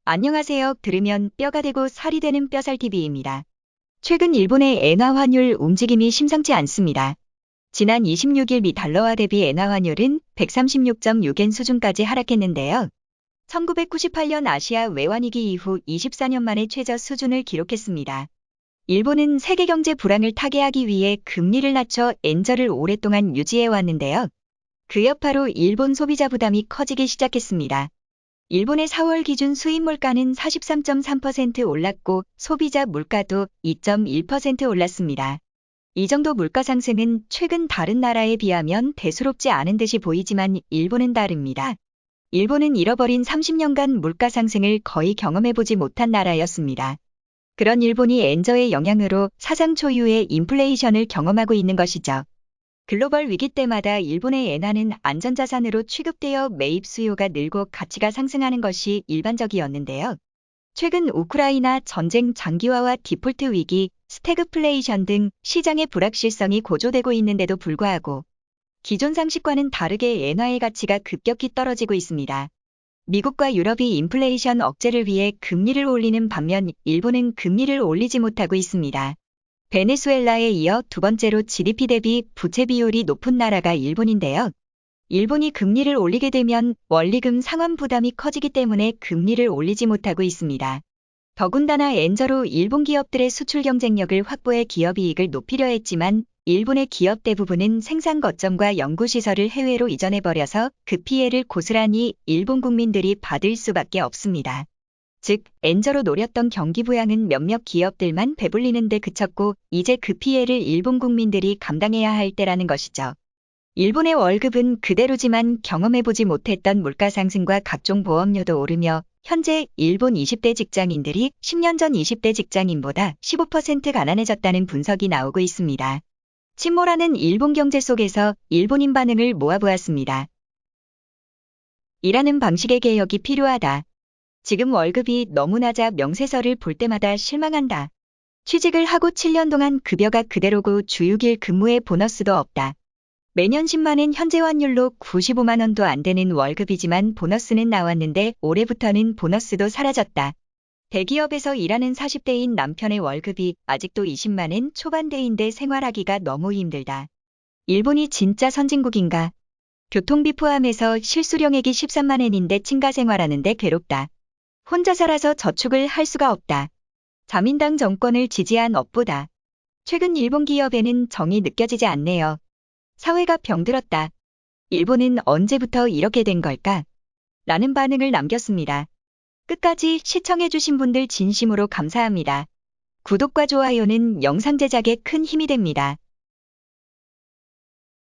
안녕하세요. 들으면 뼈가 되고 살이 되는 뼈살TV입니다. 최근 일본의 엔화 환율 움직임이 심상치 않습니다. 지난 26일 미 달러화 대비 엔화 환율은 136.6엔 수준까지 하락했는데요. 1998년 아시아 외환위기 이후 24년 만에 최저 수준을 기록했습니다. 일본은 세계 경제 불황을 타개하기 위해 금리를 낮춰 엔저를 오랫동안 유지해 왔는데요. 그 여파로 일본 소비자 부담이 커지기 시작했습니다. 일본의 4월 기준 수입 물가는 43.3% 올랐고 소비자 물가도 2.1% 올랐습니다. 이 정도 물가 상승은 최근 다른 나라에 비하면 대수롭지 않은 듯이 보이지만 일본은 다릅니다. 일본은 잃어버린 30년간 물가 상승을 거의 경험해보지 못한 나라였습니다. 그런 일본이 엔저의 영향으로 사상 초유의 인플레이션을 경험하고 있는 것이죠. 글로벌 위기 때마다 일본의 엔화는 안전자산으로 취급되어 매입 수요가 늘고 가치가 상승하는 것이 일반적이었는데요. 최근 우크라이나 전쟁 장기화와 디폴트 위기, 스태그플레이션 등 시장의 불확실성이 고조되고 있는데도 불구하고 기존 상식과는 다르게 엔화의 가치가 급격히 떨어지고 있습니다. 미국과 유럽이 인플레이션 억제를 위해 금리를 올리는 반면 일본은 금리를 올리지 못하고 있습니다. 베네수엘라에 이어 두 번째로 GDP 대비 부채 비율이 높은 나라가 일본인데요. 일본이 금리를 올리게 되면 원리금 상환 부담이 커지기 때문에 금리를 올리지 못하고 있습니다. 더군다나 엔저로 일본 기업들의 수출 경쟁력을 확보해 기업이익을 높이려 했지만 일본의 기업 대부분은 생산 거점과 연구시설을 해외로 이전해버려서 그 피해를 고스란히 일본 국민들이 받을 수밖에 없습니다. 즉, 엔저로 노렸던 경기 부양은 몇몇 기업들만 배불리는 데 그쳤고 이제 그 피해를 일본 국민들이 감당해야 할 때라는 것이죠. 일본의 월급은 그대로지만 경험해보지 못했던 물가 상승과 각종 보험료도 오르며 현재 일본 20대 직장인들이 10년 전 20대 직장인보다 15% 가난해졌다는 분석이 나오고 있습니다. 침몰하는 일본 경제 속에서 일본인 반응을 모아보았습니다. 일하는 방식의 개혁이 필요하다. 지금 월급이 너무 낮아 명세서를 볼 때마다 실망한다. 취직을 하고 7년 동안 급여가 그대로고 주 6일 근무에 보너스도 없다. 매년 10만엔 현재 환율로 95만 원도 안 되는 월급이지만 보너스는 나왔는데 올해부터는 보너스도 사라졌다. 대기업에서 일하는 40대인 남편의 월급이 아직도 20만엔 초반대인데 생활하기가 너무 힘들다. 일본이 진짜 선진국인가? 교통비 포함해서 실수령액이 13만엔인데 친가 생활하는데 괴롭다. 혼자 살아서 저축을 할 수가 없다. 자민당 정권을 지지한 업보다. 최근 일본 기업에는 정이 느껴지지 않네요. 사회가 병들었다. 일본은 언제부터 이렇게 된 걸까? 라는 반응을 남겼습니다. 끝까지 시청해주신 분들 진심으로 감사합니다. 구독과 좋아요는 영상 제작에 큰 힘이 됩니다.